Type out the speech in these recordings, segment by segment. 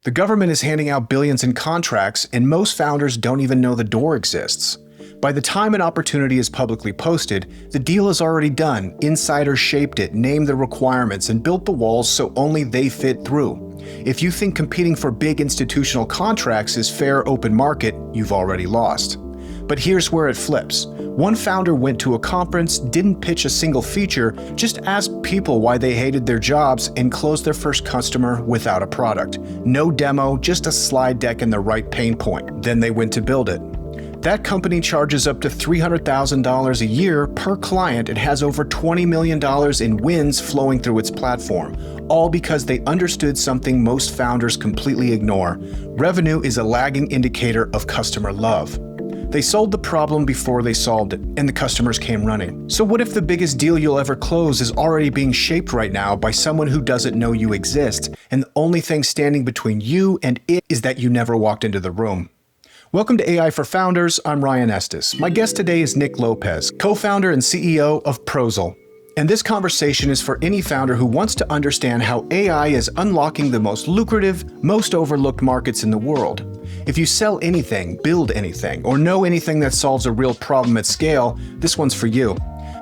The government is handing out billions in contracts, and most founders don't even know the door exists. By the time an opportunity is publicly posted, the deal is already done. Insiders shaped it, named the requirements, and built the walls so only they fit through. If you think competing for big institutional contracts is fair open market, you've already lost. But here's where it flips. One founder went to a conference, didn't pitch a single feature, just asked people why they hated their jobs, and closed their first customer without a product. No demo, just a slide deck and the right pain point. Then they went to build it. That company charges up to $300,000 a year per client and has over $20 million in wins flowing through its platform, all because they understood something most founders completely ignore. Revenue is a lagging indicator of customer love. They sold the problem before they solved it, and the customers came running. So what if the biggest deal you'll ever close is already being shaped right now by someone who doesn't know you exist, and the only thing standing between you and it is that you never walked into the room? Welcome to AI for Founders. I'm Ryan Estes. My guest today is Nick Lopez, co-founder and CEO of Prosal. And this conversation is for any founder who wants to understand how AI is unlocking the most lucrative, most overlooked markets in the world. If you sell anything, build anything, or know anything that solves a real problem at scale, this one's for you.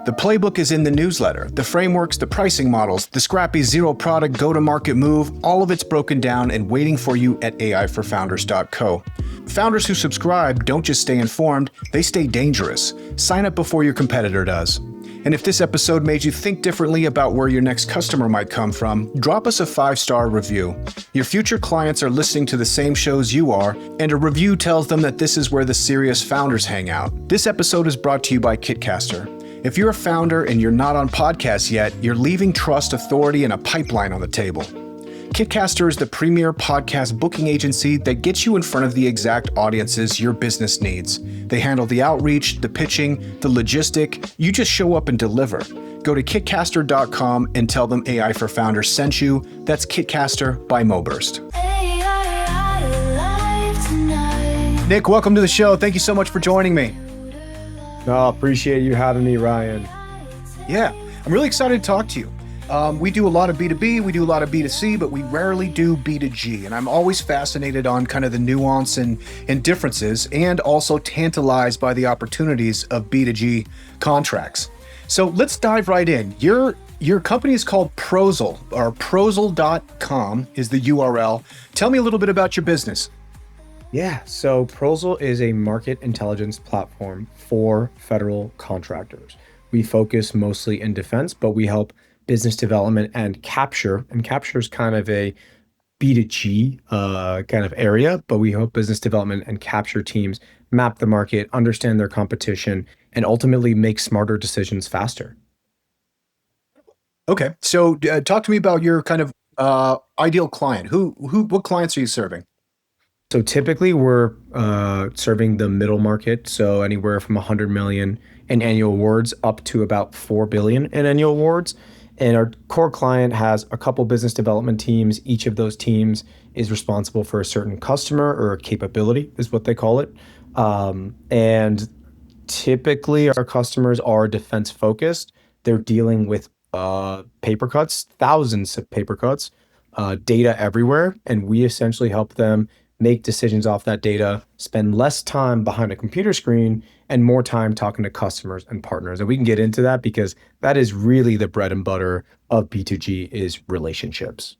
The playbook is in the newsletter. The frameworks, the pricing models, the scrappy zero product go-to-market move, all of it's broken down and waiting for you at aiforfounders.co. Founders who subscribe don't just stay informed, they stay dangerous. Sign up before your competitor does. And if this episode made you think differently about where your next customer might come from, drop us a 5-star review. Your future clients are listening to the same shows you are, and a review tells them that this is where the serious founders hang out. This episode is brought to you by Kitcaster. If you're a founder and you're not on podcasts yet, you're leaving trust, authority, and a pipeline on the table. Kitcaster is the premier podcast booking agency that gets you in front of the exact audiences your business needs. They handle the outreach, the pitching, the logistic. You just show up and deliver. Go to kitcaster.com and tell them AI for Founders sent you. That's Kitcaster by Moburst. Nick, welcome to the show. Thank you so much for joining me. No, appreciate you having me, Ryan. Yeah, I'm really excited to talk to you. We do a lot of B2B, we do a lot of B2C, but we rarely do B2G. And I'm always fascinated on kind of the nuance and differences, and also tantalized by the opportunities of B2G contracts. So let's dive right in. Your company is called Prosal, or prosal.com is the URL. Tell me a little bit about your business. Yeah, so Prosal is a market intelligence platform for federal contractors. We focus mostly in defense, but we help business development and capture is kind of a B2G kind of area, but we help business development and capture teams map the market, understand their competition, and ultimately make smarter decisions faster. Okay, so talk to me about your kind of ideal client. What clients are you serving? So typically we're serving the middle market, so anywhere from 100 million in annual awards up to about 4 billion in annual awards. And our core client has a couple business development teams. Each of those teams is responsible for a certain customer or a capability is what they call it. And typically our customers are defense focused. They're dealing with paper cuts, thousands of paper cuts, data everywhere. And we essentially help them make decisions off that data, spend less time behind a computer screen and more time talking to customers and partners. And we can get into that because that is really the bread and butter of B2G is relationships.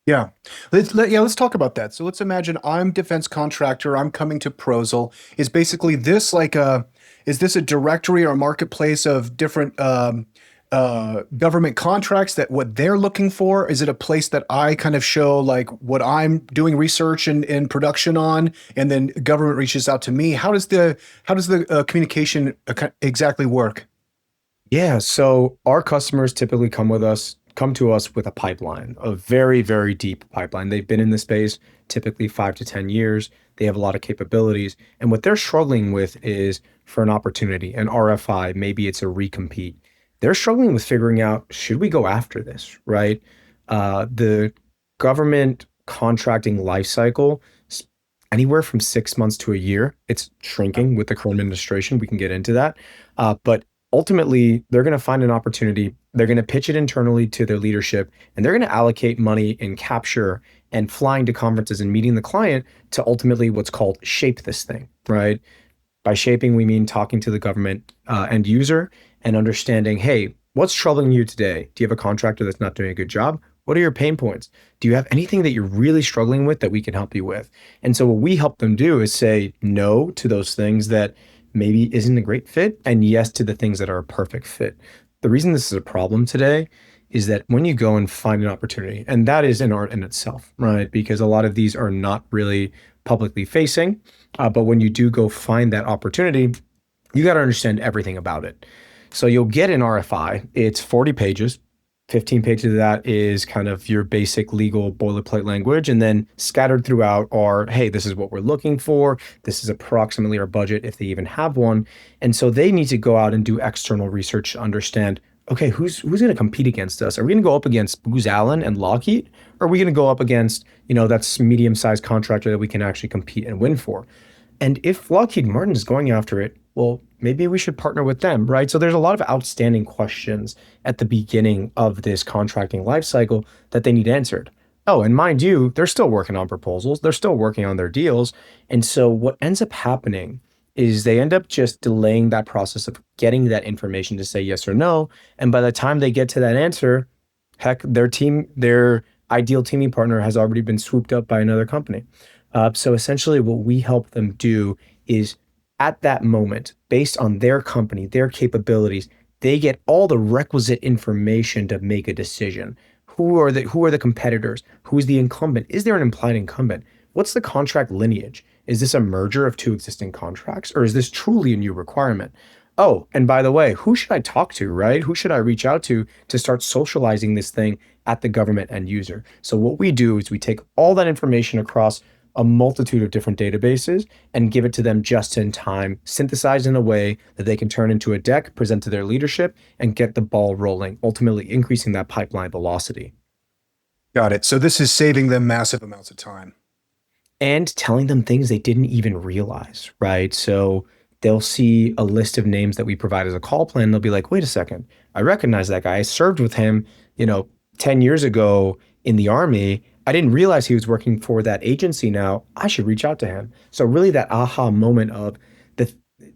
Yeah. Let's talk about that. So let's imagine I'm defense contractor. I'm coming to Prosal. Is basically this is this a directory or a marketplace of different government contracts that what they're looking for? Is it a place that I kind of show like what I'm doing research and production on, and then government reaches out to me? How does the communication exactly work? Yeah, so our customers typically come to us with a pipeline, a very, very deep pipeline. They've been in the space typically 5 to 10 years. They have a lot of capabilities. And what they're struggling with is for an opportunity, an RFI, maybe it's a recompete. They're struggling with figuring out, should we go after this, right? The government contracting lifecycle is anywhere from 6 months to a year. It's shrinking with the current administration. We can get into that. But ultimately they're going to find an opportunity, they're going to pitch it internally to their leadership, and they're going to allocate money in capture and flying to conferences and meeting the client to ultimately what's called shape this thing, right? By shaping, we mean talking to the government end user and understanding, hey, what's troubling you today? Do you have a contractor that's not doing a good job? What are your pain points? Do you have anything that you're really struggling with that we can help you with? And so what we help them do is say no to those things that maybe isn't a great fit and yes to the things that are a perfect fit. The reason this is a problem today is that when you go and find an opportunity, and that is an art in itself, right? Because a lot of these are not really publicly facing. But when you do go find that opportunity, you got to understand everything about it. So you'll get an RFI. It's 40 pages. 15 pages of that is kind of your basic legal boilerplate language. And then scattered throughout are, hey, this is what we're looking for. This is approximately our budget, if they even have one. And so they need to go out and do external research to understand, okay, who's going to compete against us? Are we going to go up against Booz Allen and Lockheed? Or are we going to go up against, that's medium-sized contractor that we can actually compete and win for? And if Lockheed Martin is going after it, well, maybe we should partner with them, right? So there's a lot of outstanding questions at the beginning of this contracting lifecycle that they need answered. Oh, and mind you, they're still working on proposals. They're still working on their deals. And so what ends up happening is they end up just delaying that process of getting that information to say yes or no. And by the time they get to that answer, heck, their ideal teaming partner has already been swooped up by another company. So essentially what we help them do is at that moment, based on their company, their capabilities, they get all the requisite information to make a decision. Who are the competitors? Who's the incumbent? Is there an implied incumbent? What's the contract lineage? Is this a merger of two existing contracts, or is this truly a new requirement? Oh, and by the way, who should I talk to, right? Who should I reach out to start socializing this thing at the government end user? So what we do is we take all that information across a multitude of different databases and give it to them just in time, synthesized in a way that they can turn into a deck, present to their leadership, and get the ball rolling, ultimately increasing that pipeline velocity. Got it. So this is saving them massive amounts of time. And telling them things they didn't even realize, right? So they'll see a list of names that we provide as a call plan. They'll be like, wait a second, I recognize that guy. I served with him, 10 years ago in the Army. I didn't realize he was working for that agency now. I should reach out to him. So really that aha moment of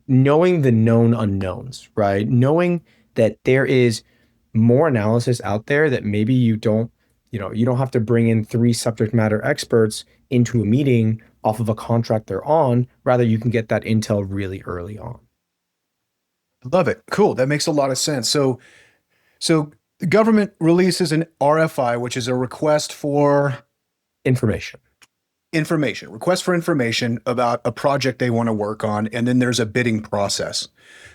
knowing the known unknowns, right? Knowing that there is more analysis out there that maybe you don't have to bring in 3 subject matter experts into a meeting off of a contract they're on. Rather, you can get that intel really early on. Love it. Cool. That makes a lot of sense. So the government releases an RFI, which is a request for Information. request for information about a project they want to work on. And then there's a bidding process.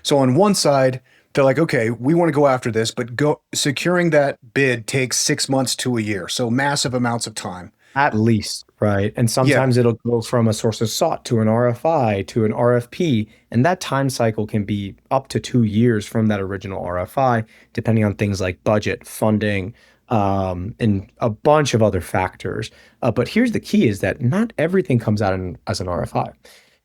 So on one side, they're like, okay, we want to go after this, but securing that bid takes 6 months to a year. So massive amounts of time. At least, right? And sometimes it'll go from a source of sought to an RFI to an RFP. And that time cycle can be up to 2 years from that original RFI, depending on things like budget, funding, and a bunch of other factors. But here's the key is that not everything comes out as an RFI.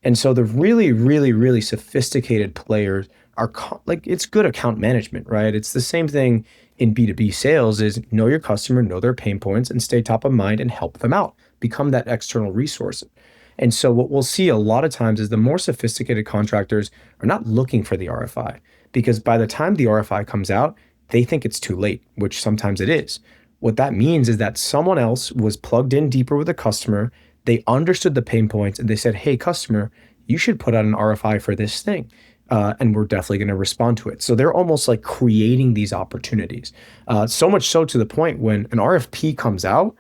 And so the really, really, really sophisticated players are it's good account management, right? It's the same thing in B2B sales is know your customer, know their pain points, and stay top of mind and help them out. Become that external resource. And so what we'll see a lot of times is the more sophisticated contractors are not looking for the RFI because by the time the RFI comes out, they think it's too late, which sometimes it is. What that means is that someone else was plugged in deeper with a customer. They understood the pain points and they said, hey, customer, you should put out an RFI for this thing. And we're definitely going to respond to it. So they're almost like creating these opportunities. So much so to the point when an RFP comes out,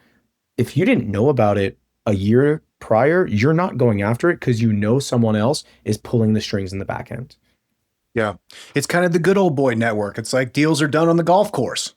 if you didn't know about it a year prior, you're not going after it because someone else is pulling the strings in the back end. Yeah. It's kind of the good old boy network. It's like deals are done on the golf course.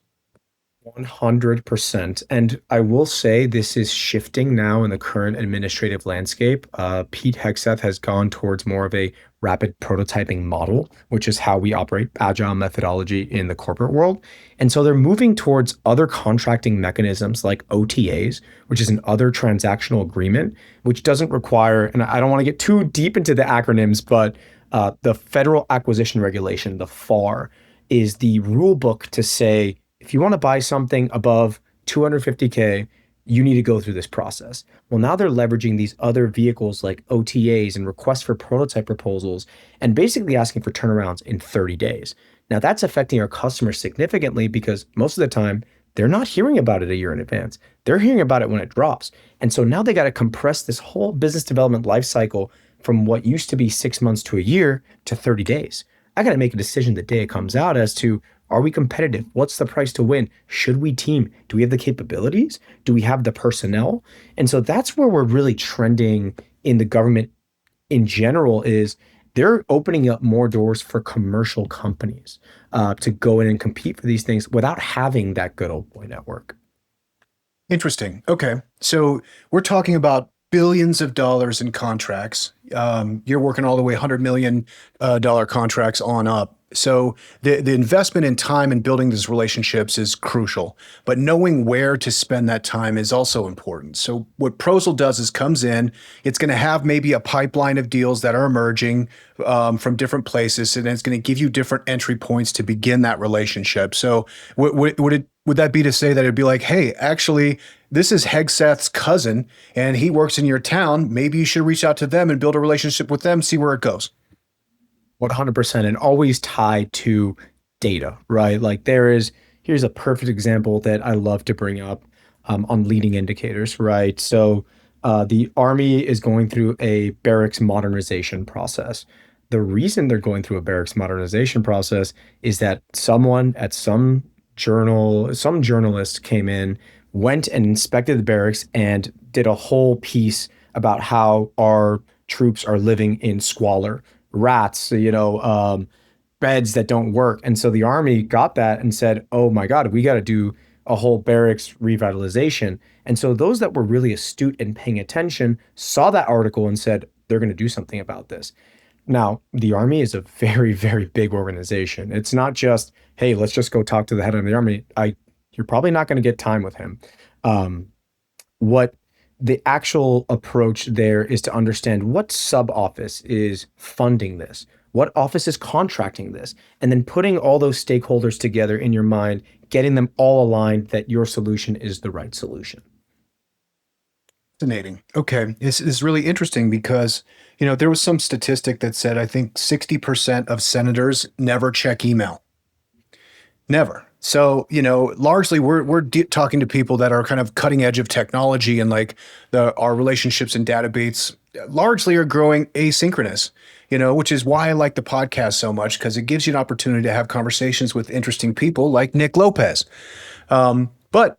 100%. And I will say this is shifting now in the current administrative landscape. Pete Hegseth has gone towards more of a rapid prototyping model, which is how we operate agile methodology in the corporate world. And so they're moving towards other contracting mechanisms like OTAs, which is an other transactional agreement, which doesn't require, and I don't want to get too deep into the acronyms, but The Federal Acquisition Regulation, the FAR, is the rule book to say if you want to buy something above 250K, you need to go through this process. Well, now they're leveraging these other vehicles like OTAs and requests for prototype proposals and basically asking for turnarounds in 30 days. Now, that's affecting our customers significantly because most of the time, they're not hearing about it a year in advance. They're hearing about it when it drops. And so now they got to compress this whole business development life cycle from what used to be 6 months to a year to 30 days. I got to make a decision the day it comes out as to, are we competitive? What's the price to win? Should we team? Do we have the capabilities? Do we have the personnel? And so that's where we're really trending in the government in general is they're opening up more doors for commercial companies to go in and compete for these things without having that good old boy network. Interesting. Okay. So we're talking about billions of dollars in contracts. You're working all the way $100 million contracts on up. So the investment in time in building these relationships is crucial, but knowing where to spend that time is also important. So what Prosal does is comes in, it's going to have maybe a pipeline of deals that are emerging from different places, and it's going to give you different entry points to begin that relationship. So would that be to say that it'd be like, hey, actually, this is Hegseth's cousin, and he works in your town. Maybe you should reach out to them and build a relationship with them, see where it goes. 100% and always tied to data, right? Like here's a perfect example that I love to bring up on leading indicators, right? So the Army is going through a barracks modernization process. The reason they're going through a barracks modernization process is that someone at some journalist came in, went and inspected the barracks and did a whole piece about how our troops are living in squalor, rats, beds that don't work. And so the Army got that and said, oh my God, we got to do a whole barracks revitalization. And so those that were really astute and paying attention saw that article and said, they're going to do something about this. Now, the Army is a very, very big organization. It's not just, hey, let's just go talk to the head of the Army. You're probably not going to get time with him. What the actual approach there is to understand what sub office is funding this, what office is contracting this, and then putting all those stakeholders together in your mind, getting them all aligned that your solution is the right solution. Fascinating. Okay. This is really interesting because, there was some statistic that said, I think 60% of senators never check email. Never. So, largely we're talking to people that are kind of cutting edge of technology and like our relationships and database largely are growing asynchronous, which is why I like the podcast so much because it gives you an opportunity to have conversations with interesting people like Nick Lopez. But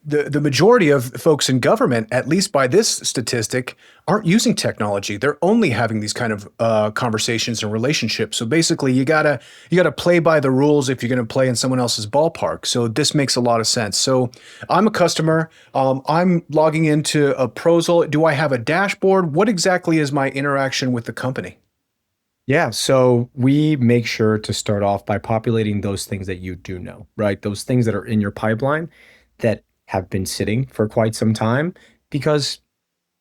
the majority of folks in government, at least by this statistic, aren't using technology. They're only having these kind of conversations and relationships. So basically, you gotta play by the rules if you're gonna play in someone else's ballpark. So this makes a lot of sense. So I'm a customer. I'm logging into a Prosal. Do I have a dashboard? What exactly is my interaction with the company? Yeah, so we make sure to start off by populating those things that you do know, right? Those things that are in your pipeline that have been sitting for quite some time because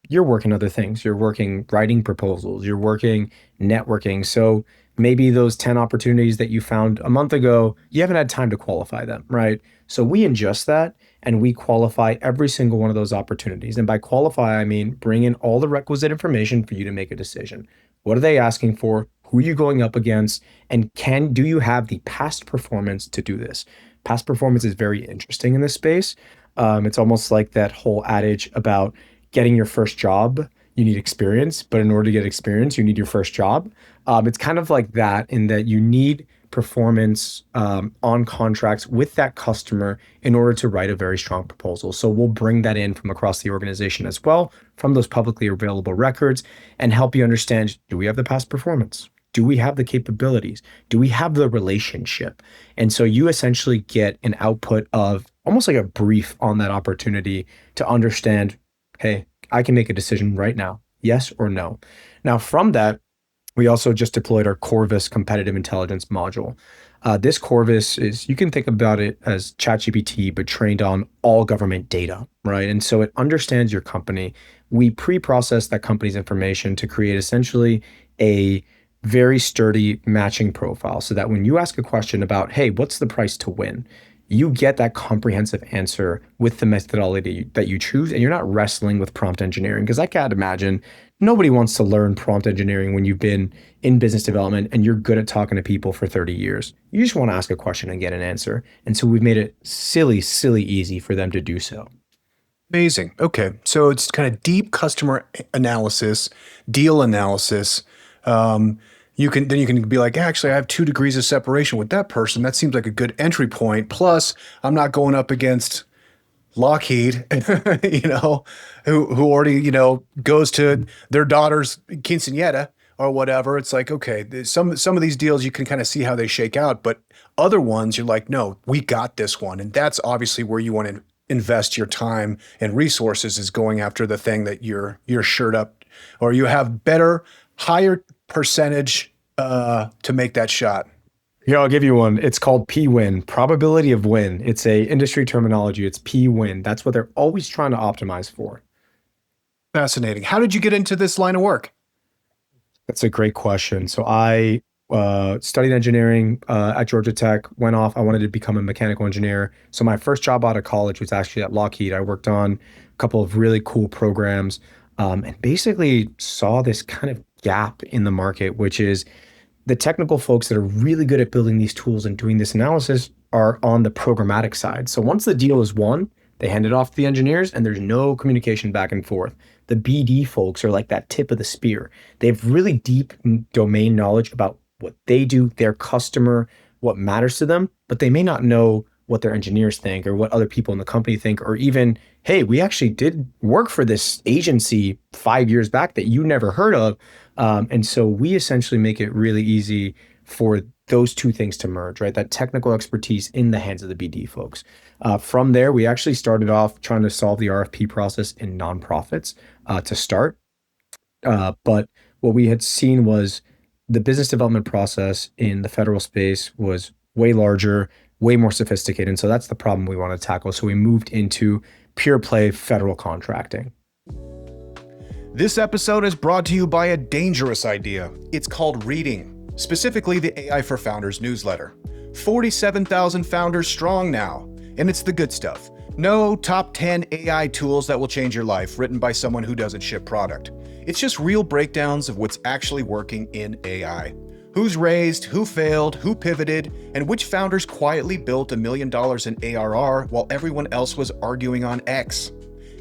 you're working other things. You're working writing proposals, you're working networking. So maybe those 10 opportunities that you found a month ago, you haven't had time to qualify them, right? So we ingest that and we qualify every single one of those opportunities. And by qualify, I mean bring in all the requisite information for you to make a decision. What are they asking for? Who are you going up against? And do you have the past performance to do this? Past performance is very interesting in this space. It's almost like that whole adage about getting your first job, you need experience, but in order to get experience, you need your first job. It's kind of like that in that you need performance on contracts with that customer in order to write a very strong proposal. So we'll bring that in from across the organization as well, from those publicly available records, and help you understand, do we have the past performance? Do we have the capabilities? Do we have the relationship? And so you essentially get an output of almost like a brief on that opportunity to understand, hey, I can make a decision right now, yes or no. Now, from that, we also just deployed our Corvus competitive intelligence module. This Corvus is, you can think about it as ChatGPT, but trained on all government data, right? And so it understands your company. We pre-process that company's information to create essentially a very sturdy matching profile so that when you ask a question about, hey, what's the price to win? You get that comprehensive answer with the methodology that you choose, and you're not wrestling with prompt engineering. Because I can't imagine nobody wants to learn prompt engineering when you've been in business development and you're good at talking to people for 30 years. You just want to ask a question and get an answer. And so we've made it silly easy for them to do so. Amazing. Okay. So it's kind of deep customer analysis, deal analysis. Um, you can be like, actually, I have 2 degrees of separation with that person. That seems like a good entry point. Plus, I'm not going up against Lockheed, who already, goes to their daughter's quinceañera or whatever. It's like, okay, some of these deals you can kind of see how they shake out, but other ones you're like, no, we got this one, and that's obviously where you want to invest your time and resources is going after the thing that you're shirt up, or you have better, higher percentage to make that shot. Here, I'll give you one. It's called P-win, probability of win. It's a industry terminology. It's P-win. That's what they're always trying to optimize for. Fascinating. How did you get into this line of work? That's a great question. So I studied engineering at Georgia Tech, went off. I wanted to become a mechanical engineer. So my first job out of college was actually at Lockheed. I worked on a couple of really cool programs and basically saw this kind of gap in the market, which is the technical folks that are really good at building these tools and doing this analysis are on the programmatic side. So once the deal is won, they hand it off to the engineers and there's no communication back and forth. The BD folks are like that tip of the spear. They have really deep domain knowledge about what they do, their customer, what matters to them, but they may not know what their engineers think or what other people in the company think, or even, hey, we actually did work for this agency 5 years back that you never heard of. And so we essentially make it really easy for those two things to merge, right? That technical expertise in the hands of the BD folks. From there, we actually started off trying to solve the RFP process in nonprofits to start. But what we had seen was the business development process in the federal space was way larger, way more sophisticated. And so that's the problem we want to tackle. So we moved into pure play federal contracting. This episode is brought to you by a dangerous idea. It's called reading, specifically the AI for Founders newsletter. 47,000 founders strong now, and it's the good stuff. No top 10 AI tools that will change your life written by someone who doesn't ship product. It's just real breakdowns of what's actually working in AI. Who's raised, who failed, who pivoted, and which founders quietly built $1 million in ARR while everyone else was arguing on X.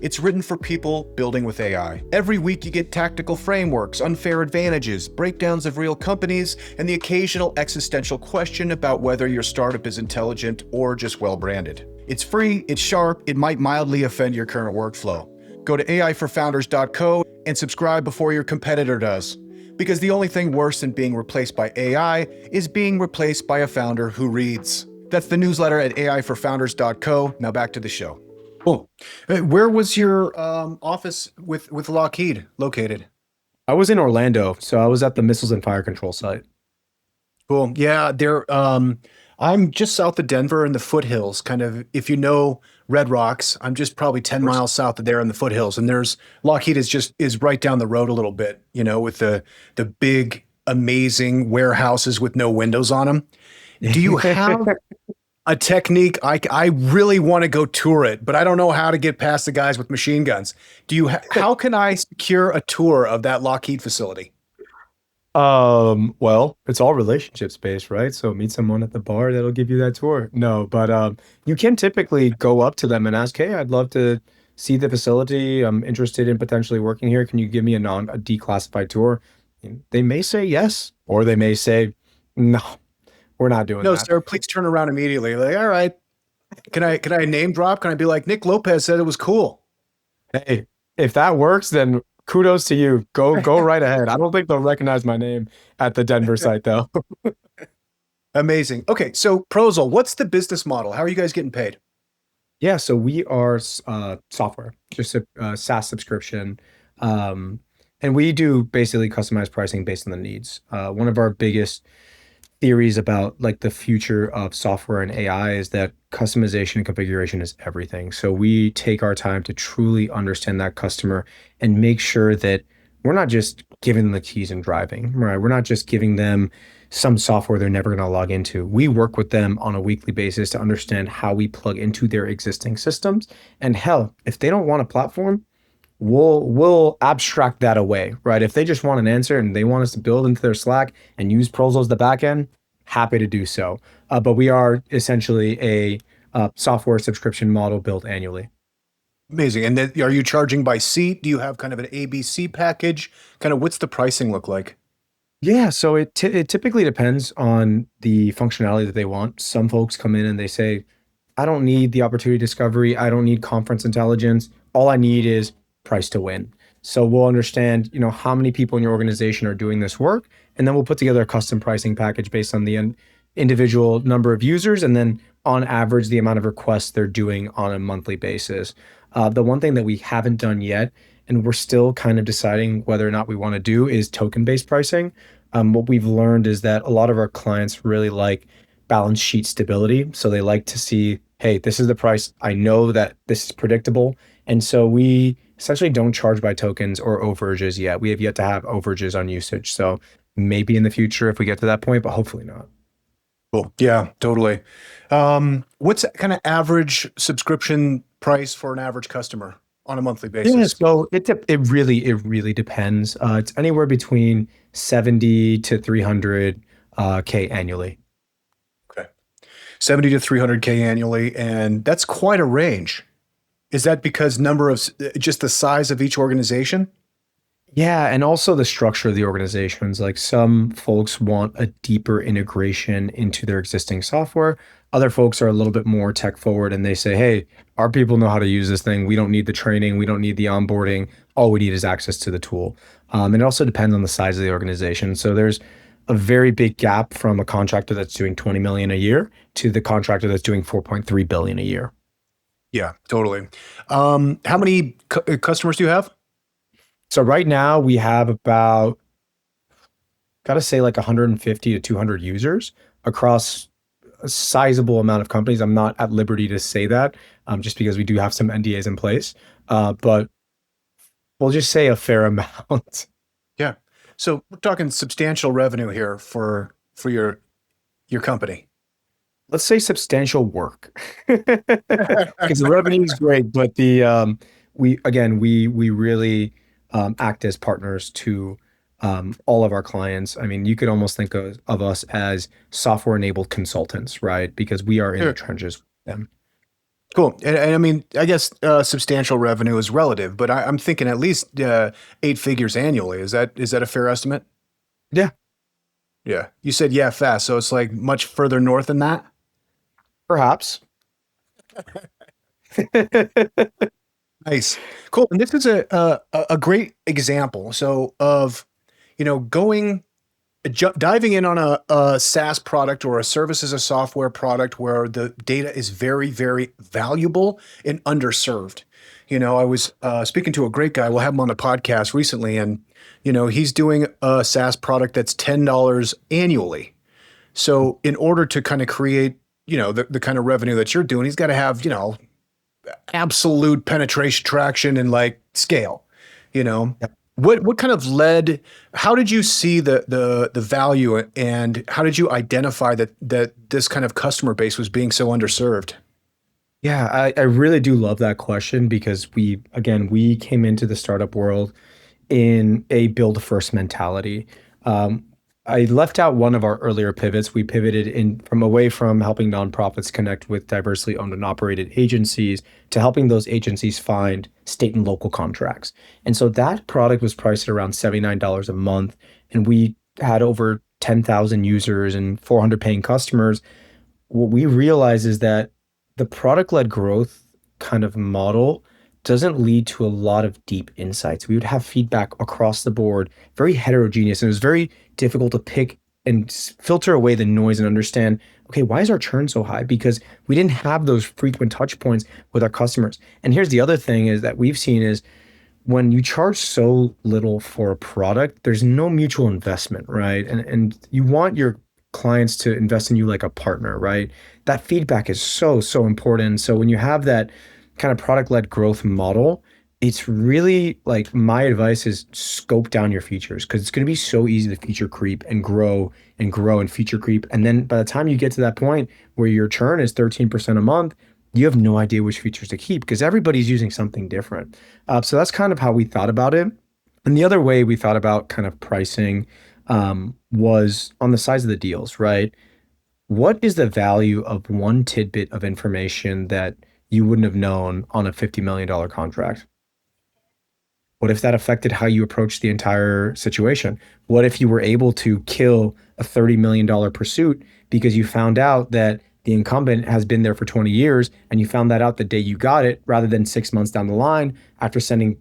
It's written for people building with AI. Every week you get tactical frameworks, unfair advantages, breakdowns of real companies, and the occasional existential question about whether your startup is intelligent or just well-branded. It's free, it's sharp, it might mildly offend your current workflow. Go to aiforfounders.co and subscribe before your competitor does. Because the only thing worse than being replaced by AI is being replaced by a founder who reads. That's the newsletter at aiforfounders.co. Now back to the show. Cool. Where was your office with Lockheed located? I was in Orlando, so I was at the Missiles and Fire Control site. Cool. Yeah, I'm just south of Denver in the foothills, kind of, if you know Red Rocks, I'm just probably 10 miles south of there in the foothills. And there's Lockheed is right down the road a little bit, with the big, amazing warehouses with no windows on them. Do you have a technique? I really want to go tour it, but I don't know how to get past the guys with machine guns. How can I secure a tour of that Lockheed facility? Well, it's all relationships based, right? So meet someone at the bar that'll give you that tour. No, but you can typically go up to them and ask, "Hey, I'd love to see the facility. I'm interested in potentially working here. Can you give me a declassified tour?" They may say yes, or they may say, "No, we're not doing No, that." sir, please turn around immediately. Like, all right, can I name drop? Can I be like, Nick Lopez said it was cool? Hey, if that works, then kudos to you. Go right ahead. I don't think they'll recognize my name at the Denver site though. Amazing. Okay, so Prosal, what's the business model? How are you guys getting paid? Yeah, so we are software, just a SaaS subscription. And we do basically customized pricing based on the needs. One of our biggest theories about like the future of software and AI is that customization and configuration is everything. So we take our time to truly understand that customer and make sure that we're not just giving them the keys and driving, right? We're not just giving them some software they're never going to log into. We work with them on a weekly basis to understand how we plug into their existing systems. And hell, if they don't want a platform, we'll abstract that away, right? If they just want an answer and they want us to build into their Slack and use Prosal as the backend, happy to do so. But we are essentially a software subscription model built annually. Amazing. And then are you charging by seat? Do you have kind of an ABC package? Kind of what's the pricing look like? Yeah, so it typically depends on the functionality that they want. Some folks come in and they say, I don't need the opportunity discovery. I don't need conference intelligence. All I need is price to win. So we'll understand, how many people in your organization are doing this work, and then we'll put together a custom pricing package based on the individual number of users, and then on average, the amount of requests they're doing on a monthly basis. The one thing that we haven't done yet, and we're still kind of deciding whether or not we want to do, is token-based pricing. What we've learned is that a lot of our clients really like balance sheet stability. So they like to see, hey, this is the price. I know that this is predictable. And so we essentially don't charge by tokens or overages yet. We have yet to have overages on usage. So maybe in the future if we get to that point, but hopefully not. Cool. Yeah, totally. What's kind of average subscription price for an average customer on a monthly Yeah, basis? so it really depends. It's anywhere between 70 to 300 K annually. Okay. 70 to 300K annually, and that's quite a range. Is that because just the size of each organization? Yeah, and also the structure of the organizations. Like some folks want a deeper integration into their existing software. Other folks are a little bit more tech forward and they say, hey, our people know how to use this thing. We don't need the training. We don't need the onboarding. All we need is access to the tool. And it also depends on the size of the organization. So there's a very big gap from a contractor that's doing 20 million a year to the contractor that's doing 4.3 billion a year. Yeah, totally. How many customers do you have? So right now we have about, gotta say, like 150 to 200 users across a sizable amount of companies. I'm not at liberty to say that, just because we do have some NDAs in place. But we'll just say a fair amount. Yeah. So we're talking substantial revenue here for your company. Let's say substantial work, because the revenue is great, but the we really act as partners to all of our clients. I mean, you could almost think of us as software enabled consultants, right? Because we are in the Sure. trenches with them. Cool. And I mean, I guess substantial revenue is relative, but I'm thinking at least 8 figures annually. Is that a fair estimate? Yeah, Yeah. You said yeah fast, so it's like much further north than that. perhaps. Nice. Cool. And this is a great example. So of, going diving in on a SaaS product or a service as a software product where the data is very, very valuable and underserved. I was speaking to a great guy. We'll have him on the podcast recently, and he's doing a SaaS product that's $10 annually. So in order to kind of create, the kind of revenue that you're doing, he's got to have, absolute penetration traction and like scale, you know. Yep. What kind of led, how did you see the value, and how did you identify that this kind of customer base was being so underserved? Yeah, I really do love that question because we came into the startup world in a build first mentality. Um, I left out one of our earlier pivots. We pivoted in from away from helping nonprofits connect with diversely owned and operated agencies to helping those agencies find state and local contracts. And so that product was priced at around $79 a month, and we had over 10,000 users and 400 paying customers. What we realize is that the product led growth kind of model doesn't lead to a lot of deep insights. We would have feedback across the board, very heterogeneous, and it was very difficult to pick and filter away the noise and understand, okay, why is our churn so high? Because we didn't have those frequent touch points with our customers. And here's the other thing is that we've seen is when you charge so little for a product, there's no mutual investment, right? And you want your clients to invest in you like a partner, right? That feedback is so important. So when you have that kind of product-led growth model, It's really like my advice is scope down your features because it's going to be so easy to feature creep and grow and grow and feature creep. And then by the time you get to that point where your churn is 13% a month, you have no idea which features to keep because everybody's using something different. So that's kind of how we thought about it. And the other way we thought about kind of pricing was on the size of the deals, right? What is the value of one tidbit of information that you wouldn't have known on a $50 million contract? What if that affected how you approach the entire situation? What if you were able to kill a $30 million pursuit because you found out that the incumbent has been there for 20 years and you found that out the day you got it rather than 6 months down the line after sending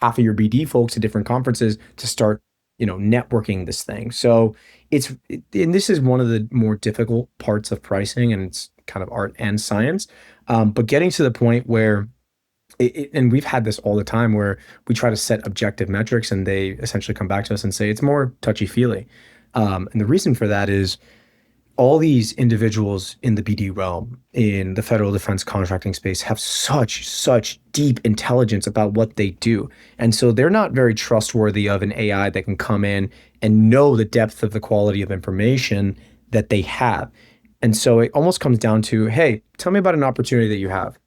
half of your BD folks to different conferences to start, networking this thing. So and this is one of the more difficult parts of pricing and it's kind of art and science. But getting to the point where and we've had this all the time where we try to set objective metrics and they essentially come back to us and say it's more touchy feely. And the reason for that is all these individuals in the BD realm, in the federal defense contracting space, have such deep intelligence about what they do. And so they're not very trustworthy of an AI that can come in and know the depth of the quality of information that they have. And so it almost comes down to, hey, tell me about an opportunity that you have.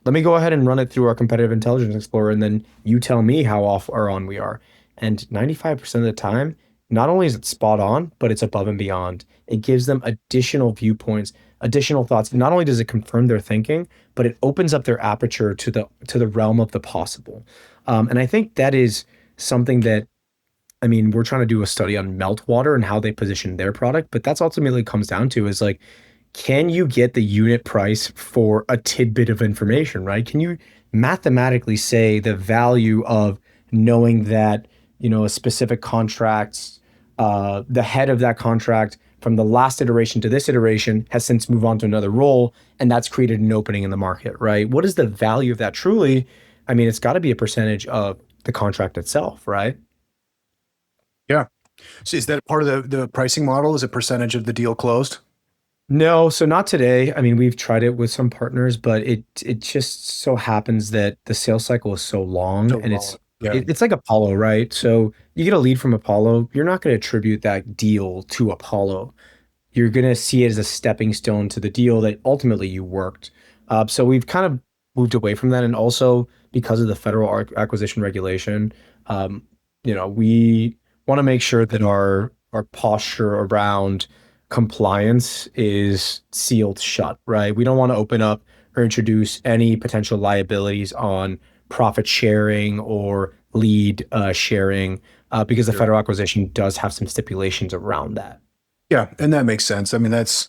Let me go ahead and run it through our competitive intelligence explorer, and then you tell me how off or on we are. And 95% of the time, not only is it spot on, but it's above and beyond. It gives them additional viewpoints, additional thoughts. Not only does it confirm their thinking, but it opens up their aperture to the realm of the possible. And I think that is something that I mean, we're trying to do a study on Meltwater and how they position their product, but that's ultimately comes down to is like, can you get the unit price for a tidbit of information, right? Can you mathematically say the value of knowing that, a specific contract's the head of that contract from the last iteration to this iteration has since moved on to another role, and that's created an opening in the market, right? What is the value of that truly? I mean, it's got to be a percentage of the contract itself, right? Yeah. So is that part of the pricing model? Is a percentage of the deal closed? No, so not today. I mean, we've tried it with some partners, but it just so happens that the sales cycle is so long So and long. Yeah. it's like Apollo, right? So you get a lead from Apollo, you're not going to attribute that deal to Apollo. You're going to see it as a stepping stone to the deal that ultimately you worked. So we've kind of moved away from that. And also because of the federal acquisition regulation, um, we want to make sure that our posture around compliance is sealed shut, right? We don't want to open up or introduce any potential liabilities on profit sharing or lead sharing because the Sure. federal acquisition does have some stipulations around that. Yeah, and that makes sense. I mean, that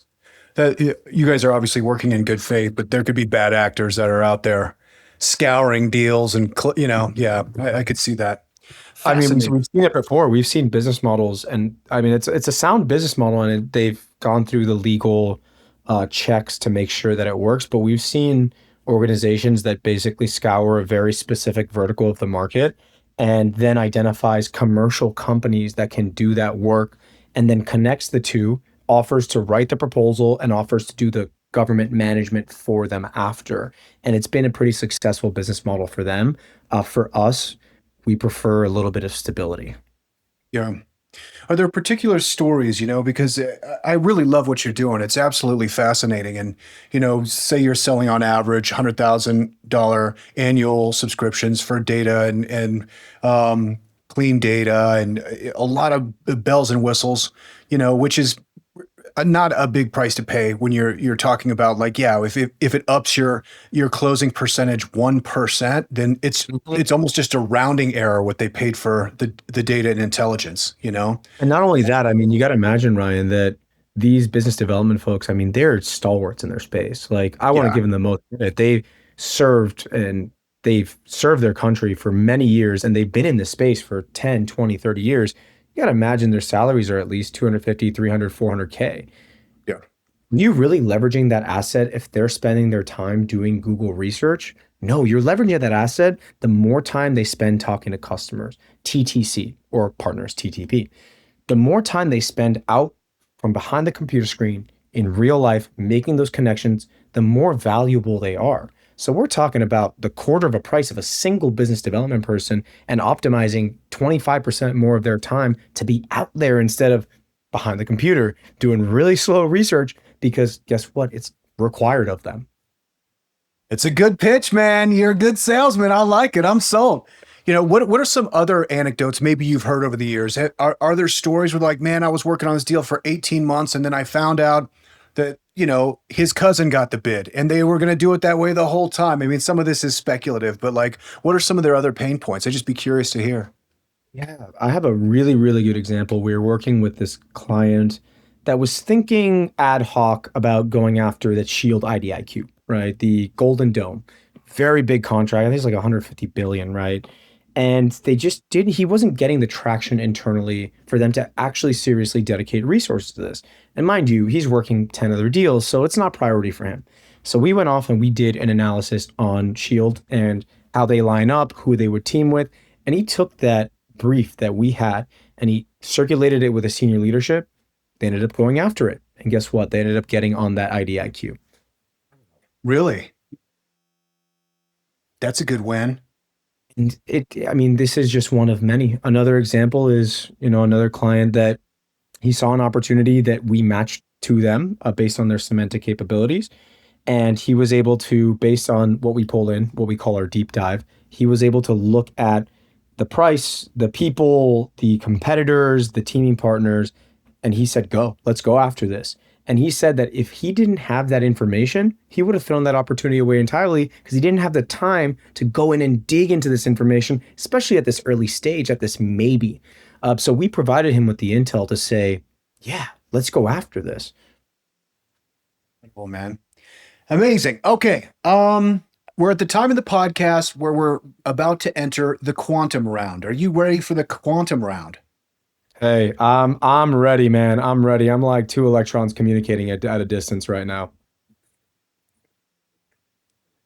you guys are obviously working in good faith, but there could be bad actors that are out there scouring deals and yeah, I could see that. I mean, Fascinating. we've seen it before. We've seen business models, and I mean, it's a sound business model, and they've gone through the legal checks to make sure that it works. But we've seen organizations that basically scour a very specific vertical of the market, and then identifies commercial companies that can do that work, and then connects the two, offers to write the proposal, and offers to do the government management for them after. And it's been a pretty successful business model for them. For us, we prefer a little bit of stability. Yeah. Are there particular stories, because I really love what you're doing. It's absolutely fascinating. And, say you're selling on average $100,000 annual subscriptions for data clean data and a lot of bells and whistles, which is not a big price to pay when you're talking about like, yeah, if it ups your closing percentage 1%, then it's almost just a rounding error what they paid for the data and intelligence. And not only that, I mean, you got to imagine, Ryan, that these business development folks, I mean, they're stalwarts in their space. Like, I want to Yeah. give them the most credit. Served and they've served their country for many years and they've been in this space for 10, 20, 30 years. You got to imagine their salaries are at least 250, 300, 400K. Yeah. You really leveraging that asset if they're spending their time doing Google research? No, you're leveraging that asset the more time they spend talking to customers, TTC, or partners, TTP. The more time they spend out from behind the computer screen in real life making those connections, the more valuable they are. So we're talking about the quarter of a price of a single business development person and optimizing 25% more of their time to be out there instead of behind the computer doing really slow research because guess what? It's required of them. It's a good pitch, man. You're a good salesman. I like it. I'm sold. What are some other anecdotes maybe you've heard over the years? Are there stories where like, man, I was working on this deal for 18 months and then I found out that, his cousin got the bid and they were going to do it that way the whole time. I mean, some of this is speculative, but like, what are some of their other pain points? I'd just be curious to hear. Yeah, I have a really, really good example. We were working with this client that was thinking ad hoc about going after that Shield IDIQ, right? The Golden Dome. Very big contract. I think it's like 150 billion, right? And they just didn't, he wasn't getting the traction internally for them to actually seriously dedicate resources to this. And mind you, he's working 10 other deals, so it's not priority for him. So we went off and we did an analysis on Shield and how they line up, who they would team with. And he took that brief that we had and he circulated it with a senior leadership. They ended up going after it. And guess what? They ended up getting on that IDIQ. Really? That's a good win. And I mean, this is just one of many. Another example is, another client that he saw an opportunity that we matched to them based on their Semantic capabilities. And he was able to, based on what we pull in, what we call our deep dive, he was able to look at the price, the people, the competitors, the teaming partners, and he said, go, let's go after this. And he said that if he didn't have that information, he would have thrown that opportunity away entirely because he didn't have the time to go in and dig into this information, especially at this early stage, at this maybe. So we provided him with the intel to say, yeah, let's go after this. Well, man. Amazing. Okay. We're at the time of the podcast where we're about to enter the quantum round. Are you ready for the quantum round? Hey, I'm ready, man. I'm ready. I'm like two electrons communicating at a distance right now.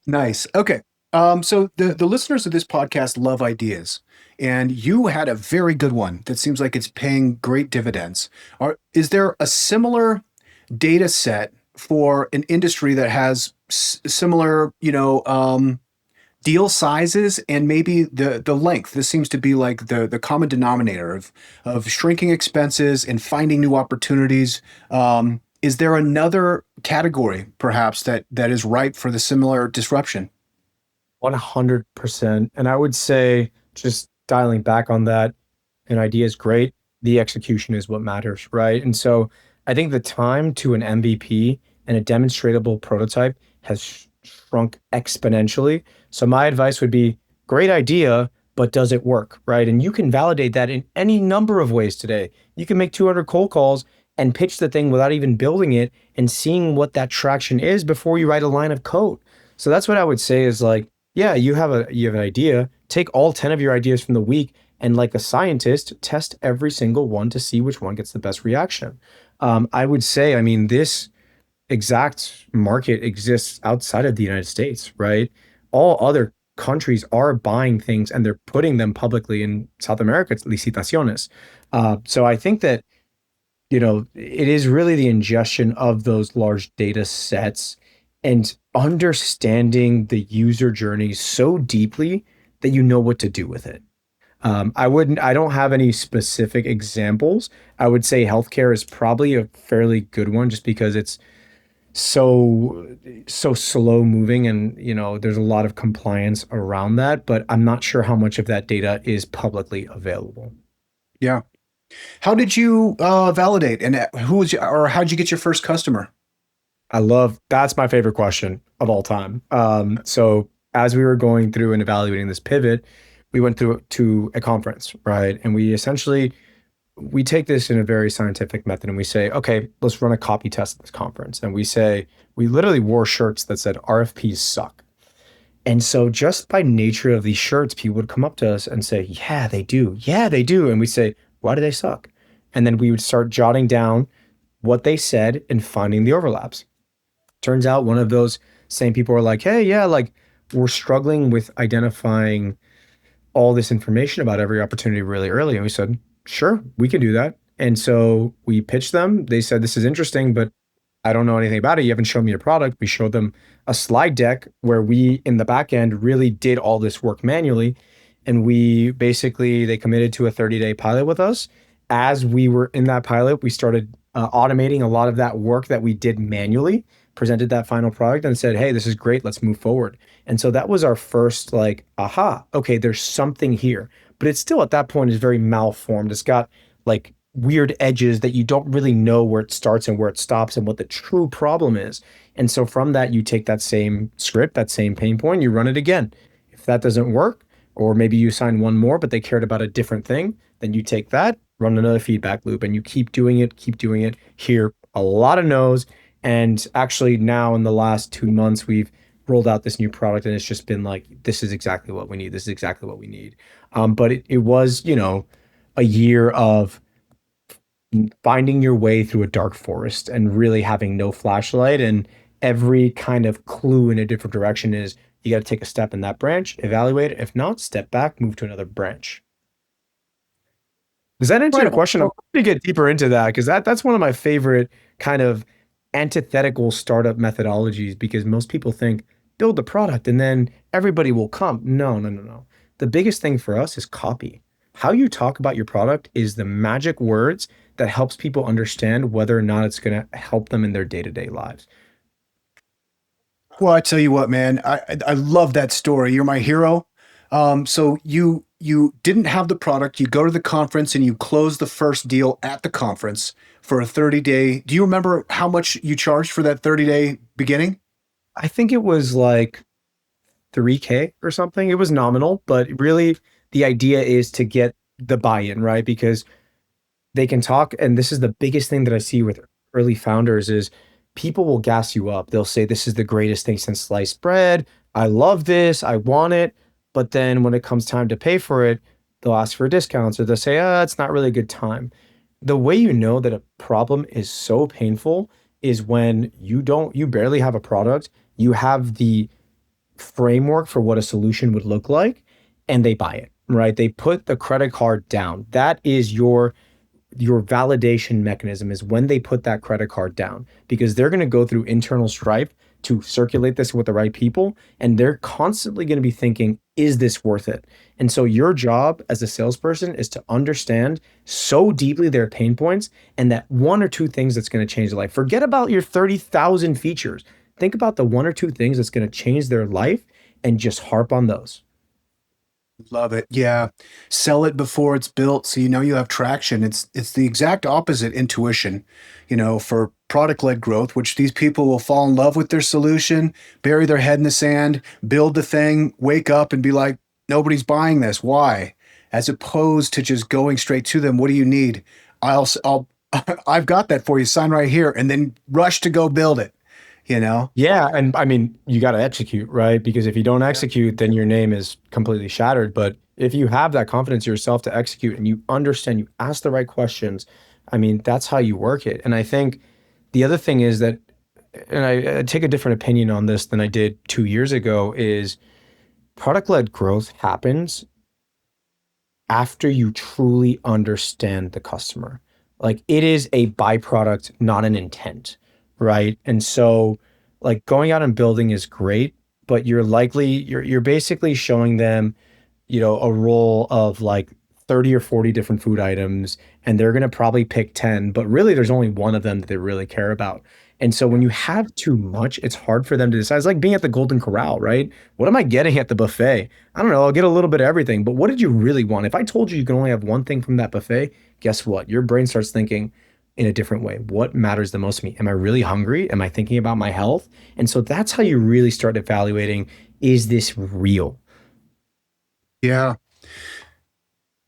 Nice. Okay. So the listeners of this podcast love ideas, and you had a very good one that seems like it's paying great dividends. Is there a similar data set for an industry that has similar, deal sizes and maybe the length? This seems to be like the common denominator of shrinking expenses and finding new opportunities. Is there another category perhaps that is ripe for the similar disruption? 100%. And I would say, just dialing back on that, an idea is great. The execution is what matters, right? And so I think the time to an MVP and a demonstratable prototype has shrunk exponentially. So my advice would be great idea, but does it work, right? And you can validate that in any number of ways today. You can make 200 cold calls and pitch the thing without even building it and seeing what that traction is before you write a line of code. So that's what I would say is like, yeah, you have an idea, take all 10 of your ideas from the week and like a scientist, test every single one to see which one gets the best reaction. I would say, I mean, this exact market exists outside of the United States, right? All other countries are buying things and they're putting them publicly. In South America, it's licitaciones. So I think that, it is really the ingestion of those large data sets and understanding the user journey so deeply that you know what to do with it. I don't have any specific examples. I would say healthcare is probably a fairly good one just because it's so slow moving and there's a lot of compliance around that, but I'm not sure how much of that data is publicly available. Yeah. How did you validate, and or how'd you get your first customer? That's my favorite question of all time. So as we were going through and evaluating this pivot, we went through to a conference, right? And we take this in a very scientific method and we say, okay, let's run a copy test at this conference. And we literally wore shirts that said RFPs suck. And so just by nature of these shirts, people would come up to us and say, yeah, they do. Yeah, they do. And we say, why do they suck? And then we would start jotting down what they said and finding the overlaps. Turns out one of those same people were like, hey, yeah, like we're struggling with identifying all this information about every opportunity really early. And we said, sure, we can do that. And so we pitched them. They said, this is interesting, but I don't know anything about it. You haven't shown me your product. We showed them a slide deck where we in the back end really did all this work manually. And we basically, they committed to a 30-day pilot with us. As we were in that pilot, we started automating a lot of that work that we did manually, presented that final product and said, hey, this is great. Let's move forward. And so that was our first like, aha, okay, there's something here. But it's still at that point is very malformed. It's got like weird edges that you don't really know where it starts and where it stops and what the true problem is. And so from that, you take that same script, that same pain point, you run it again. If that doesn't work, or maybe you assign one more, but they cared about a different thing, then you take that, run another feedback loop, and you keep doing it. Hear a lot of no's. And actually, now in the last 2 months, we've rolled out this new product, and it's just been like, this is exactly what we need. This is exactly what we need. But it was, a year of finding your way through a dark forest and really having no flashlight. And every kind of clue in a different direction is you got to take a step in that branch, evaluate it. If not, step back, move to another branch. Does that answer Right your on. question? I'm going to get deeper into that because that's one of my favorite kind of antithetical startup methodologies because most people think build the product and then everybody will come. No, no, no, no. The biggest thing for us is copy. How you talk about your product is the magic words that helps people understand whether or not it's going to help them in their day-to-day lives. Well, I tell you what, man, I love that story. You're my hero. So you didn't have the product. You go to the conference and you close the first deal at the conference for a 30-day. Do you remember how much you charged for that 30-day beginning? I think it was like 3K or something. It was nominal, but really the idea is to get the buy-in, right? Because they can talk, and this is the biggest thing that I see with early founders is people will gas you up. They'll say this is the greatest thing since sliced bread. I love this. I want it. But then when it comes time to pay for it, they'll ask for discounts or they'll say, it's not really a good time. The way you know that a problem is so painful is when you barely have a product, you have the framework for what a solution would look like, and they buy it, right? They put the credit card down. That is your validation mechanism is when they put that credit card down because they're going to go through internal stripe to circulate this with the right people and they're constantly going to be thinking is this worth it. And so your job as a salesperson is to understand so deeply their pain points and that one or two things that's going to change their life. Forget about your 30,000 features. Think about the one or two things that's going to change their life and just harp on those. Love it. Yeah. Sell it before it's built so you know you have traction. It's the exact opposite intuition, for product-led growth, which these people will fall in love with their solution, bury their head in the sand, build the thing, wake up and be like, nobody's buying this. Why? As opposed to just going straight to them, what do you need? I'll I've got that for you. Sign right here and then rush to go build it, you know? Yeah, and I mean, you got to execute, right? Because if you don't execute, then your name is completely shattered. But if you have that confidence in yourself to execute and you understand, you ask the right questions, I mean, that's how you work it. And I think the other thing is that, and I take a different opinion on this than I did 2 years ago, is product-led growth happens after you truly understand the customer. Like it is a byproduct, not an intent, right? And so like going out and building is great, but you're basically showing them, a roll of like 30 or 40 different food items and they're going to probably pick 10, but really there's only one of them that they really care about. And so when you have too much, it's hard for them to decide. It's like being at the Golden Corral, right? What am I getting at the buffet? I don't know. I'll get a little bit of everything, but what did you really want? If I told you you can only have one thing from that buffet, guess what? Your brain starts thinking in a different way. What matters the most to me? Am I really hungry? Am I thinking about my health? And so that's how you really start evaluating, is this real? Yeah.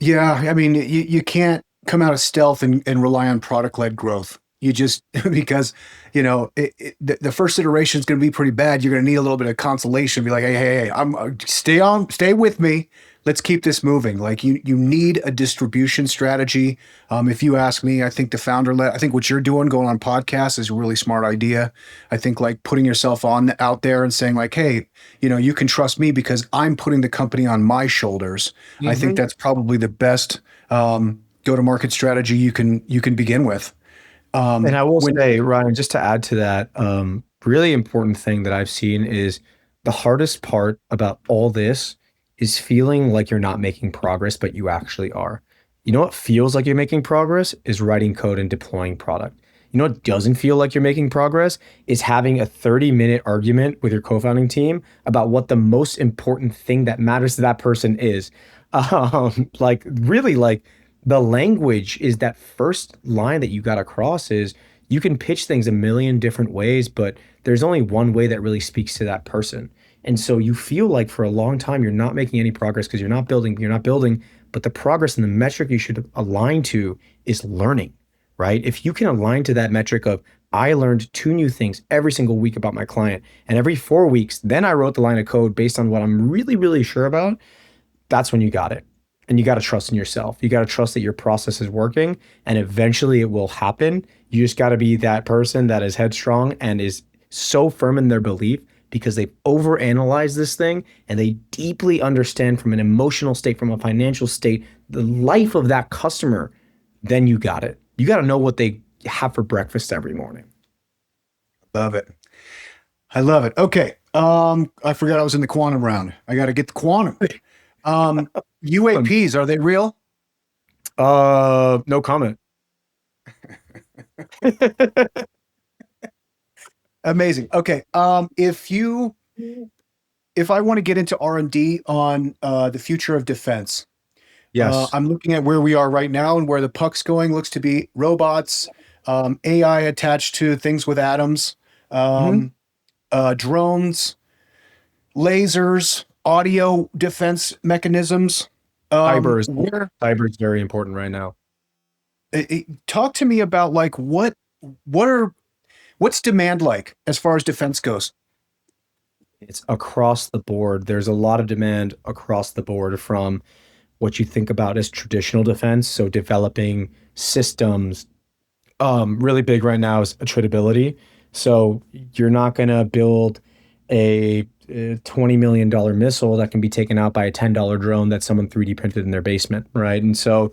Yeah, I mean, you can't come out of stealth and rely on product-led growth. You just because the first iteration is going to be pretty bad. You're going to need a little bit of consolation. Be like, hey, I'm stay with me. Let's keep this moving. Like you need a distribution strategy. If you ask me, I think I think what you're doing, going on podcasts, is a really smart idea. I think like putting yourself on out there and saying like, hey, you can trust me because I'm putting the company on my shoulders. I think Mhm. that's probably the best go-to-market strategy you can begin with. And I will When say, Ryan, just to add to that, really important thing that I've seen is the hardest part about all this is feeling like you're not making progress, but you actually are. You know what feels like you're making progress is writing code and deploying product. You know what doesn't feel like you're making progress is having a 30-minute argument with your co-founding team about what the most important thing that matters to that person is. Like really like the language is that first line that you got across is you can pitch things a million different ways, but there's only one way that really speaks to that person. And so you feel like for a long time you're not making any progress because you're not building, but the progress and the metric you should align to is learning, right? If you can align to that metric of I learned two new things every single week about my client, and every 4 weeks, then I wrote the line of code based on what I'm really, really sure about, that's when you got it. And you got to trust in yourself. You got to trust that your process is working and eventually it will happen. You just got to be that person that is headstrong and is so firm in their belief because they've overanalyzed this thing and they deeply understand from an emotional state, from a financial state, the life of that customer. Then you got it. You got to know what they have for breakfast every morning. Love it. I love it. Okay. I forgot I was in the quantum round. I got to get the quantum. UAPs, are they real? No comment. Amazing. Okay. If I want to get into R&D on the future of defense, Yes. I'm looking at where we are right now and where the puck's going. Looks to be robots, AI attached to things with atoms, Mhm. um, drones, lasers, audio defense mechanisms. Cyber is Where cyber is very important right now. talk to me about like what are what's demand like as far as defense goes? It's across the board. There's a lot of demand across the board from what you think about as traditional defense. So developing systems, really big right now is attritability. So you're not going to build a $20 million missile that can be taken out by a $10 drone that someone 3D printed in their basement, right? And so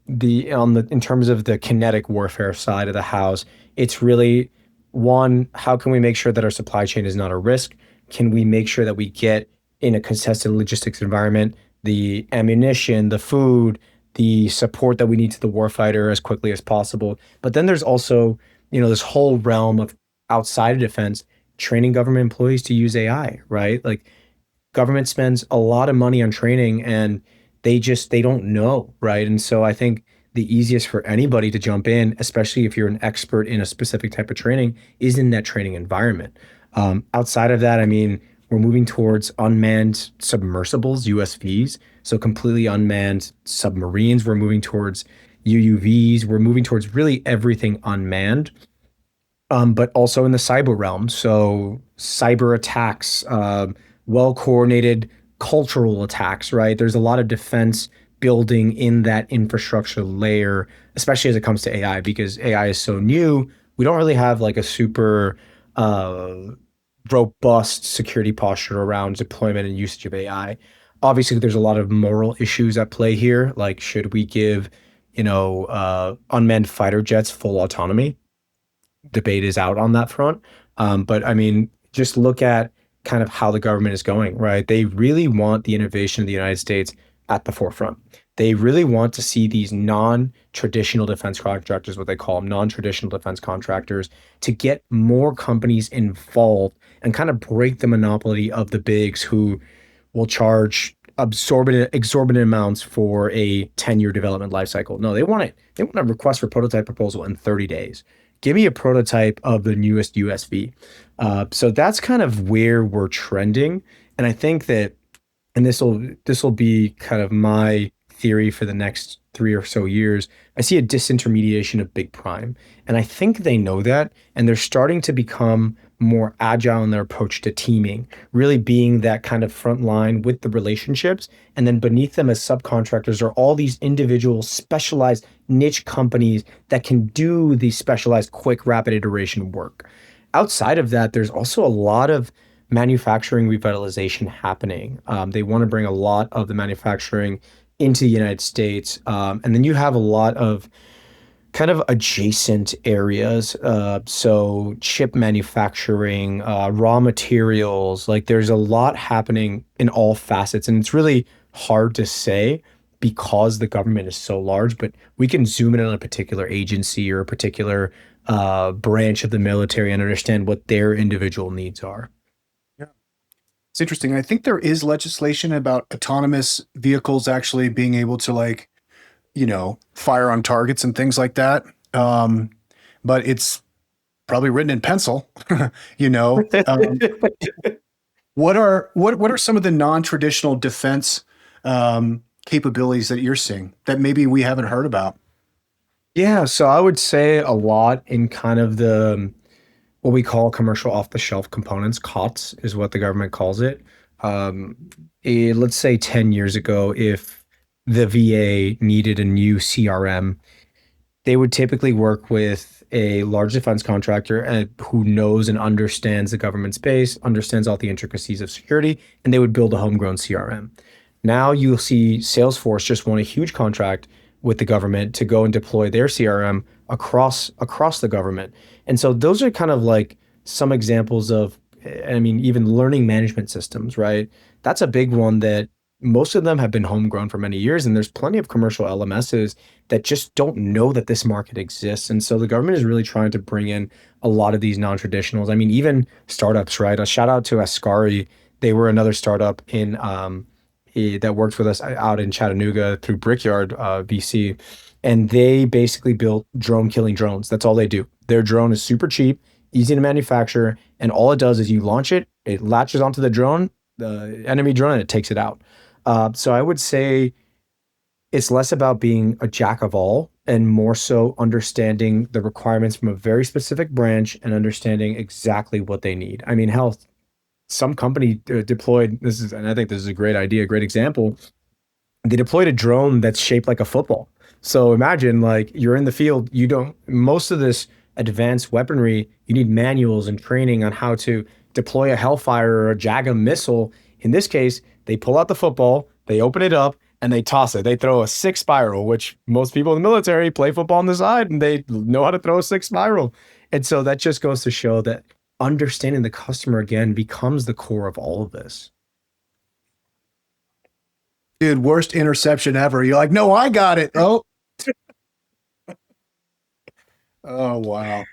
the on the in terms of the kinetic warfare side of the house, it's really one, how can we make sure that our supply chain is not a risk? Can we make sure that we get in a contested logistics environment the ammunition, the food, the support that we need to the warfighter as quickly as possible? But then there's also, this whole realm of outside of defense, training government employees to use AI, right? Like government spends a lot of money on training and they don't know, right? And so I think the easiest for anybody to jump in, especially if you're an expert in a specific type of training, is in that training environment. Outside of that, I mean, we're moving towards unmanned submersibles, USVs, so completely unmanned submarines. We're moving towards UUVs. We're moving towards really everything unmanned, but also in the cyber realm. So cyber attacks, well coordinated cultural attacks, right? There's a lot of defense building in that infrastructure layer, especially as it comes to AI, because AI is so new. We don't really have like a super uh, robust security posture around deployment and usage of AI. Obviously, there's a lot of moral issues at play here. Like, should we give, unmanned fighter jets full autonomy? Debate is out on that front. But I mean, just look at kind of how the government is going, right? They really want the innovation of the United States at the forefront. They really want to see these non-traditional defense contractors, what they call them, non-traditional defense contractors, to get more companies involved and kind of break the monopoly of the bigs who will charge exorbitant amounts for a 10-year development lifecycle. No, they want it. They want a request for prototype proposal in 30 days. Give me a prototype of the newest USV. So that's kind of where we're trending. And I think that, and this will be kind of my theory for the next 3 or so years. I see a disintermediation of big prime, and I think they know that, and they're starting to become more agile in their approach to teaming, really being that kind of front line with the relationships, and then beneath them as subcontractors are all these individual specialized niche companies that can do the specialized quick rapid iteration work. Outside of that, there's also a lot of manufacturing revitalization happening. They want to bring a lot of the manufacturing into the United States. And then you have a lot of kind of adjacent areas. So chip manufacturing, raw materials, like there's a lot happening in all facets. And it's really hard to say because the government is so large, but we can zoom in on a particular agency or a particular branch of the military and understand what their individual needs are. Yeah. It's interesting. I think there is legislation about autonomous vehicles actually being able to like, fire on targets and things like that. Um, but it's probably written in pencil, you know. What are some of the non-traditional defense capabilities that you're seeing that maybe we haven't heard about? Yeah, so I would say a lot in kind of the what we call commercial off-the-shelf components. COTS is what the government calls it. Um, let's say 10 years ago, if the VA needed a new CRM, they would typically work with a large defense contractor who knows and understands the government space, understands all the intricacies of security, and they would build a homegrown CRM. Now you'll see Salesforce just won a huge contract with the government to go and deploy their CRM across the government. And so those are kind of like some examples of, I mean, even learning management systems, right? That's a big one that most of them have been homegrown for many years, and there's plenty of commercial LMSs that just don't know that this market exists. And so the government is really trying to bring in a lot of these non-traditionals. I mean, even startups, right? A shout out to Ascari. They were another startup in that worked with us out in Chattanooga through Brickyard VC. And they basically built drone killing drones. That's all they do. Their drone is super cheap, easy to manufacture, and all it does is you launch it, it latches onto the drone, the enemy drone, and it takes it out. So I would say it's less about being a jack of all and more so understanding the requirements from a very specific branch and understanding exactly what they need. I mean, hell, some company deployed this is, and I think this is a great idea, great example. They deployed a drone that's shaped like a football. So imagine like you're in the field, you don't, most of this advanced weaponry, you need manuals and training on how to deploy a Hellfire or a JAGM missile. In this case, they pull out the football, they open it up, and they toss it. They throw a six spiral, which most people in the military play football on the side and they know how to throw a six spiral. And so that just goes to show that understanding the customer again becomes the core of all of this. Dude, worst interception ever. You're like, no, I got it. Oh, oh wow.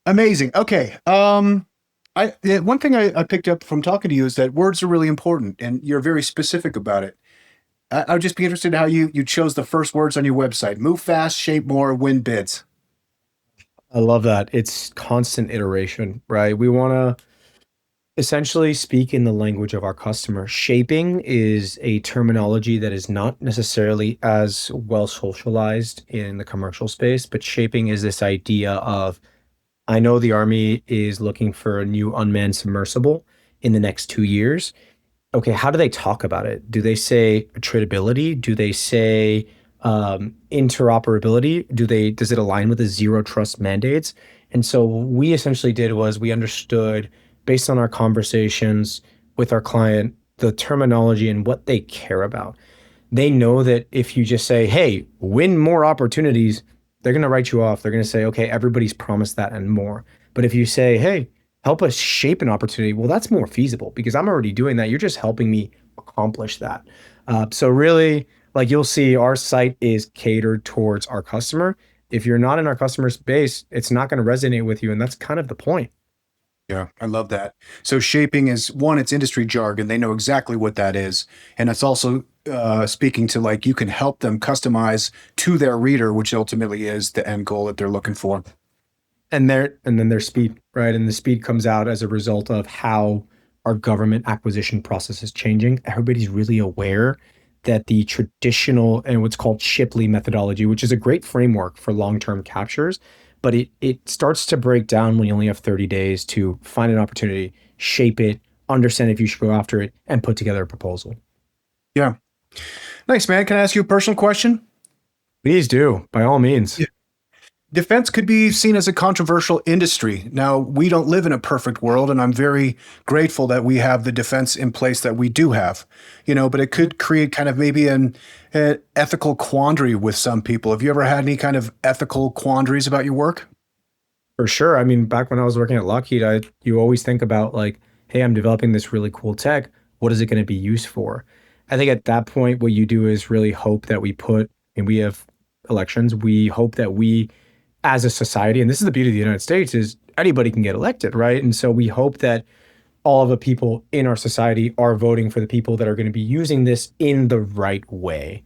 Amazing. Okay. One thing I picked up from talking to you is that words are really important and you're very specific about it. I would just be interested in how you chose the first words on your website. Move fast, shape more, win bids. I love that. It's constant iteration, right? We want to essentially speak in the language of our customer. Shaping is a terminology that is not necessarily as well socialized in the commercial space, but shaping is this idea of I know the Army is looking for a new unmanned submersible in the next 2 years. Okay, how do they talk about it? Do they say tradability? Do they say interoperability? Does it align with the zero trust mandates? And so what we essentially did was we understood based on our conversations with our client the terminology and what they care about. They know that if you just say, hey, win more opportunities, they're going to write you off. They're going to say, okay, everybody's promised that and more. But if you say, hey, help us shape an opportunity, well, that's more feasible because I'm already doing that. You're just helping me accomplish that. So really, like you'll see, our site is catered towards our customer. If you're not in our customer space, it's not going to resonate with you. And that's kind of the point. Yeah, I love that. So shaping is one, it's industry jargon. They know exactly what that is. And it's also speaking to like you can help them customize to their reader, which ultimately is the end goal that they're looking for. And then their speed, right? And the speed comes out as a result of how our government acquisition process is changing. Everybody's really aware that the traditional and what's called Shipley methodology, which is a great framework for long-term captures, but it starts to break down when you only have 30 days to find an opportunity, shape it, understand if you should go after it, and put together a proposal. Yeah. Nice, man. Can I ask you a personal question? Please do, by all means. Yeah. Defense could be seen as a controversial industry. Now, we don't live in a perfect world, and I'm very grateful that we have the defense in place that we do have. But it could create kind of maybe an ethical quandary with some people. Have you ever had any kind of ethical quandaries about your work? For sure. I mean, back when I was working at Lockheed, you always think about like, hey, I'm developing this really cool tech. What is it going to be used for? I think at that point, what you do is really hope that and we have elections, we hope that we as a society, and this is the beauty of the United States, is anybody can get elected, right? And so we hope that all of the people in our society are voting for the people that are going to be using this in the right way.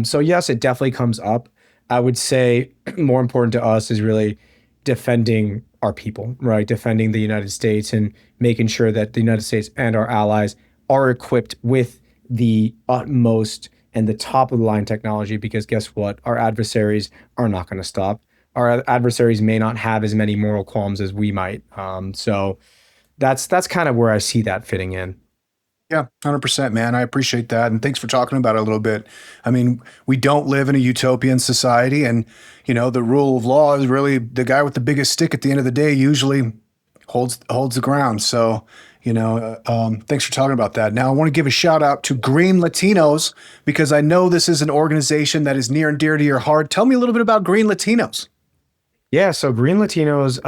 So yes, it definitely comes up. I would say more important to us is really defending our people, right? Defending the United States and making sure that the United States and our allies are equipped with the utmost and the top of the line technology, because guess what? Our adversaries are not going to stop. Our adversaries may not have as many moral qualms as we might. So that's kind of where I see that fitting in. Yeah, 100%, man. I appreciate that. And thanks for talking about it a little bit. I mean, we don't live in a utopian society. And, the rule of law is really the guy with the biggest stick at the end of the day usually holds the ground. So, thanks for talking about that. Now, I want to give a shout out to Green Latinos because I know this is an organization that is near and dear to your heart. Tell me a little bit about Green Latinos. Yeah, so Green Latinos,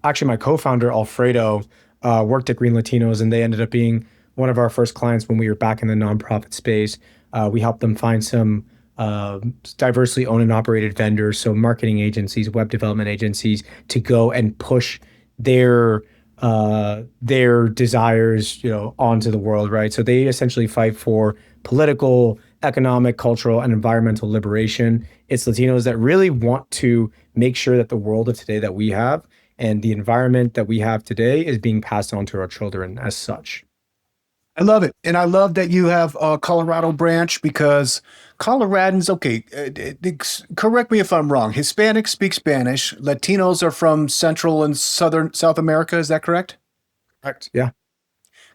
actually my co-founder Alfredo worked at Green Latinos, and they ended up being one of our first clients when we were back in the nonprofit space. We helped them find some diversely owned and operated vendors, so marketing agencies, web development agencies, to go and push their desires, onto the world, right? So they essentially fight for political, economic, cultural, and environmental liberation. It's Latinos that really want to make sure that the world of today that we have and the environment that we have today is being passed on to our children as such. I love it. And I love that you have a Colorado branch because Coloradans, okay, correct me if I'm wrong. Hispanics speak Spanish. Latinos are from Central and South America. Is that correct? Correct. Yeah.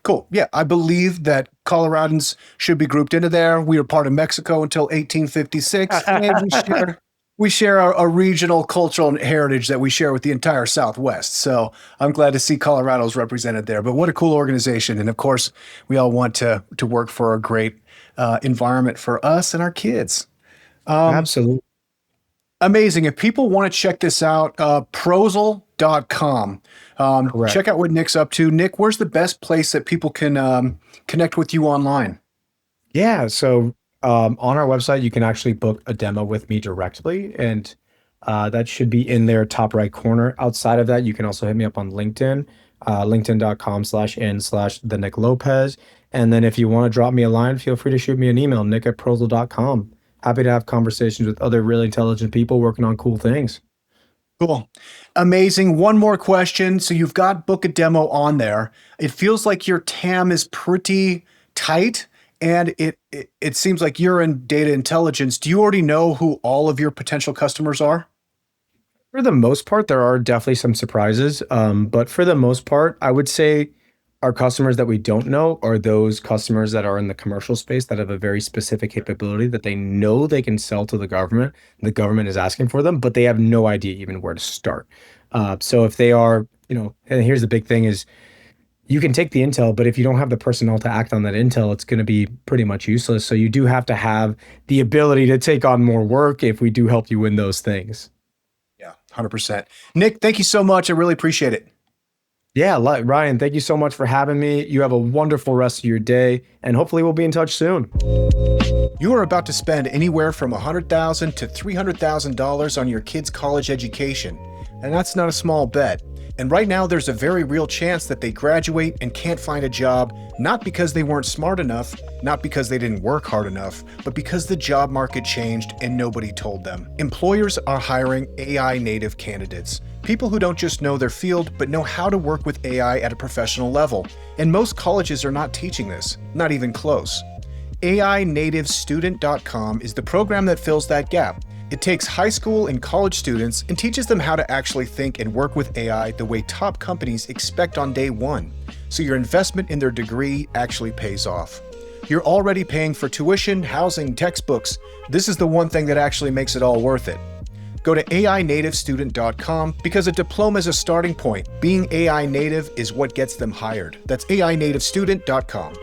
Cool. Yeah, I believe that Coloradans should be grouped into there. We were part of Mexico until 1856, and we share a regional cultural heritage that we share with the entire Southwest. So I'm glad to see Colorado's represented there. But what a cool organization. And of course, we all want to work for a great environment for us and our kids. Absolutely. Amazing. If people want to check this out, Prosal.com. Check out what Nick's up to. Nick, where's the best place that people can connect with you online? Yeah. So on our website, you can actually book a demo with me directly, and that should be in their top right corner. Outside of that, you can also hit me up on LinkedIn, linkedin.com/in/the Nick Lopez. And then if you want to drop me a line, feel free to shoot me an email, nick@prosal.com. Happy to have conversations with other really intelligent people working on cool things. Cool. Amazing. One more question. So you've got book a demo on there. It feels like your TAM is pretty tight, and it seems like you're in data intelligence. Do you already know who all of your potential customers are? For the most part, there are definitely some surprises. But for the most part, I would say our customers that we don't know are those customers that are in the commercial space that have a very specific capability that they know they can sell to the government. The government is asking for them, but they have no idea even where to start. So if they are, and here's the big thing is you can take the intel, but if you don't have the personnel to act on that intel, it's going to be pretty much useless. So you do have to have the ability to take on more work if we do help you win those things. Yeah, 100%. Nick, thank you so much. I really appreciate it. Yeah, Ryan, thank you so much for having me. You have a wonderful rest of your day, and hopefully we'll be in touch soon. You are about to spend anywhere from $100,000 to $300,000 on your kid's college education, and that's not a small bet. And right now, there's a very real chance that they graduate and can't find a job, not because they weren't smart enough, not because they didn't work hard enough, but because the job market changed and nobody told them. Employers are hiring AI native candidates, people who don't just know their field, but know how to work with AI at a professional level. And most colleges are not teaching this, not even close. AInativestudent.com is the program that fills that gap. It takes high school and college students and teaches them how to actually think and work with AI the way top companies expect on day one. So your investment in their degree actually pays off. You're already paying for tuition, housing, textbooks. This is the one thing that actually makes it all worth it. Go to AInativestudent.com because a diploma is a starting point. Being AI native is what gets them hired. That's AInativestudent.com.